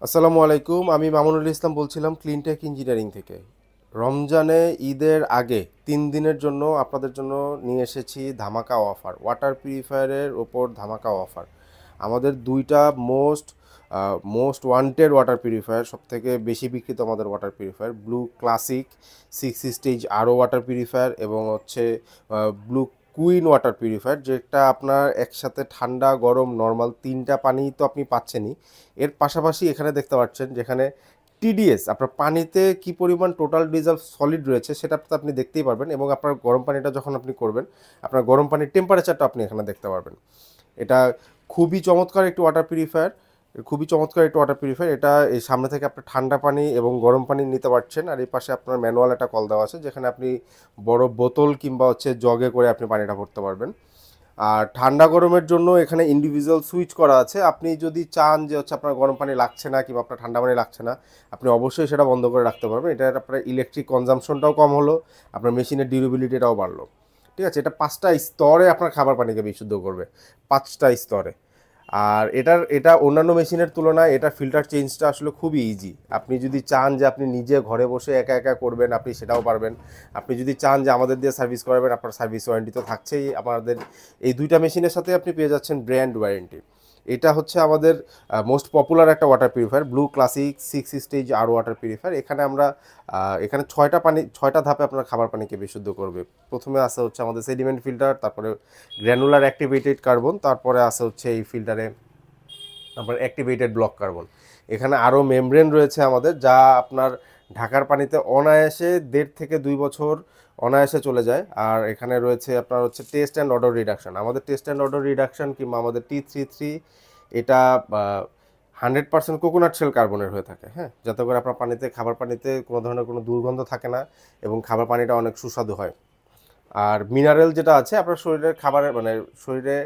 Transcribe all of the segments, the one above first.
আসসালামু আলাইকুম। আমি মামুনুল ইসলাম বলছিলাম ক্লিনটেক ইঞ্জিনিয়ারিং থেকে। রমজানে ঈদের আগে 3 দিনের জন্য আপনাদের জন্য নিয়ে এসেছি ধামাকা অফার, ওয়াটার পিউরিফায়ারের ওপর ধামাকা অফার। আমাদের দুইটা মোস্ট ওয়ান্টেড ওয়াটার পিউরিফায়ার, সবথেকে বেশি বিক্রিত আমাদের water purifier, blue classic 6 stage আরও ওয়াটার পিউরিফায়ার এবং হচ্ছে ব্লু কুইন ওয়াটার পিউরিফায়ার, যেটা আপনার একসাথে ঠান্ডা গরম নর্মাল তিনটা পানি তো আপনি পাচ্ছেনই। এর পাশাপাশি এখানে দেখতে পাচ্ছেন যেখানে টিডিএস আপনার পানিতে কি পরিমাণ টোটাল ডিজলভ সলিড রয়েছে সেটা তো আপনি দেখতেই পারবেন, এবং আপনার গরম পানিটা যখন আপনি করবেন আপনার গরম পানির টেম্পারেচারটা আপনি এখানে দেখতে পারবেন। এটা খুবই চমৎকার একটি ওয়াটার পিউরিফায়ার, এটা এই সামনে থেকে আপনার ঠান্ডা পানি এবং গরম পানি নিতে পারছেন, আর এই পাশে আপনার ম্যানুয়াল একটা কল দেওয়া আছে যেখানে আপনি বড় বোতল কিংবা হচ্ছে জগে করে আপনি পানিটা ভরতে পারবেন। আর ঠান্ডা গরমের জন্য এখানে ইন্ডিভিজুয়াল সুইচ করা আছে। আপনি যদি চান যে হচ্ছে আপনার গরম পানি লাগছে না কিংবা আপনার ঠান্ডা পানি লাগছে না, আপনি অবশ্যই সেটা বন্ধ করে রাখতে পারবেন। এটা আপনার ইলেকট্রিক কনজাম্পশনটাও কম হলো, আপনার মেশিনের ডিউরেবিলিটিটাও বাড়লো। ঠিক আছে, এটা 5টা স্তরে আপনার খাবার পানিকে বিশুদ্ধ করবে, 5টা স্তরে। আর এটা অন্যান্য মেশিনের তুলনায় এটা ফিল্টার চেঞ্জটা আসলে খুবই ইজি। আপনি যদি চান যে আপনি নিজে ঘরে বসে একা একা করবেন, আপনি সেটাও পারবেন। আপনি যদি চান যে আমাদের দিয়ে সার্ভিস করাবেন, আপনার সার্ভিস ওয়ারেন্টি তো থাকছেই। আমাদের এই দুইটা মেশিনের সাথে আপনি পেয়ে যাচ্ছেন ব্র্যান্ড ওয়ারেন্টি। এটা হচ্ছে আমাদের মোস্ট পপুলার একটা water purifier, blue classic 6 stage আর ওয়াটার পিউরিফায়ার। এখানে 6টা ধাপে আপনার খাবার পানিকে বিশুদ্ধ করবে। প্রথমে আসে হচ্ছে আমাদের সেডিমেন্ট ফিল্টার, তারপরে গ্র্যানুলার অ্যাক্টিভেটেড কার্বন, তারপরে আসে হচ্ছে এই ফিল্টারে আপনার অ্যাক্টিভেটেড ব্লক কার্বন। এখানে আরও মেমব্রেন রয়েছে আমাদের, যা আপনার ঢাকার পানিতে অনায়াসে 1.5 থেকে 2 বছর অনায়াসে চলে যায়। আর এখানে রয়েছে আপনার হচ্ছে টেস্ট অ্যান্ড অডর রিডাকশন। আমাদের টেস্ট অ্যান্ড অডর রিডাকশন কিংবা আমাদের T33, এটা 100% কোকোনাট শেল কার্বনের হয়ে থাকে, হ্যাঁ, যাতে করে আপনার খাবার পানিতে কোনো ধরনের কোনো দুর্গন্ধ থাকে না এবং খাবার পানিটা অনেক সুস্বাদু হয়। আর মিনারেল যেটা আছে আপনার শরীরের খাবারের শরীরে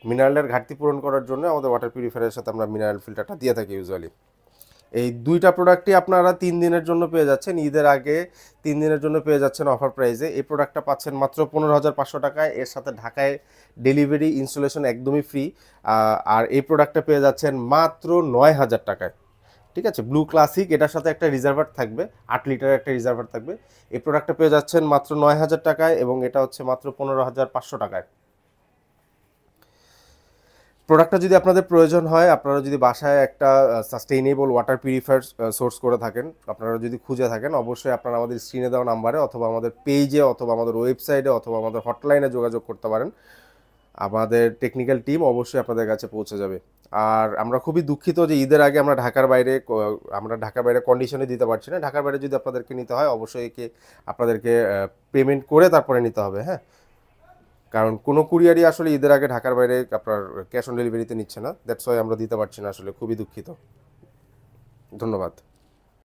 মিনারেলের ঘাটতি পূরণ করার জন্য আমাদের ওয়াটার পিউরিফায়ারের সাথে আমরা মিনারেল ফিল্টারটা দিয়ে থাকি ইউজুয়ালি। এই দুইটা প্রোডাক্টই আপনারা 3 দিনের জন্য পেয়ে যাচ্ছেন, ঈদের আগে 3 দিনের জন্য পেয়ে যাচ্ছেন অফার প্রাইসে। এই প্রোডাক্টটা পাচ্ছেন মাত্র 15,500 টাকায়, এর সাথে ঢাকায় ডেলিভারি ইনস্টলেশন একদমই ফ্রি। আর এই প্রোডাক্টটা পেয়ে যাচ্ছেন মাত্র 9,000 টাকায়। ঠিক আছে, ব্লু ক্লাসিক, এটার সাথে একটা রিজার্ভার থাকবে, 8 লিটারের একটা রিজার্ভার থাকবে। এই প্রোডাক্টটা পেয়ে যাচ্ছেন মাত্র 9,000 টাকায়, এবং এটা হচ্ছে মাত্র 15,500 টাকায়। প্রোডাক্টটা যদি আপনাদের প্রয়োজন হয়, আপনারা যদি বাসায় একটা সাস্টেইনেবল ওয়াটার পিউরিফায়ার সোর্স করে থাকেন, আপনারা যদি খুঁজে থাকেন, অবশ্যই আপনারা আমাদের স্ক্রিনে দেওয়া নাম্বারে অথবা আমাদের পেজে অথবা আমাদের ওয়েবসাইটে অথবা আমাদের হটলাইনে যোগাযোগ করতে পারেন। আমাদের টেকনিক্যাল টিম অবশ্যই আপনাদের কাছে পৌঁছে যাবে। আর আমরা খুবই দুঃখিত যে ঈদের আগে আমরা ঢাকার বাইরে কন্ডিশনে দিতে পারছি না। ঢাকার বাইরে যদি আপনাদেরকে নিতে হয়, অবশ্যই আপনাদেরকে পেমেন্ট করে তারপরে নিতে হবে, হ্যাঁ। কারণ কোনো কুরিয়ারই আসলে ঈদের আগে ঢাকার বাইরে আপনার ক্যাশ অন ডেলিভারিতে নিচ্ছে না, দ্যাটস ওয়াই আমরা দিতে পারছি না, আসলে খুবই দুঃখিত। ধন্যবাদ।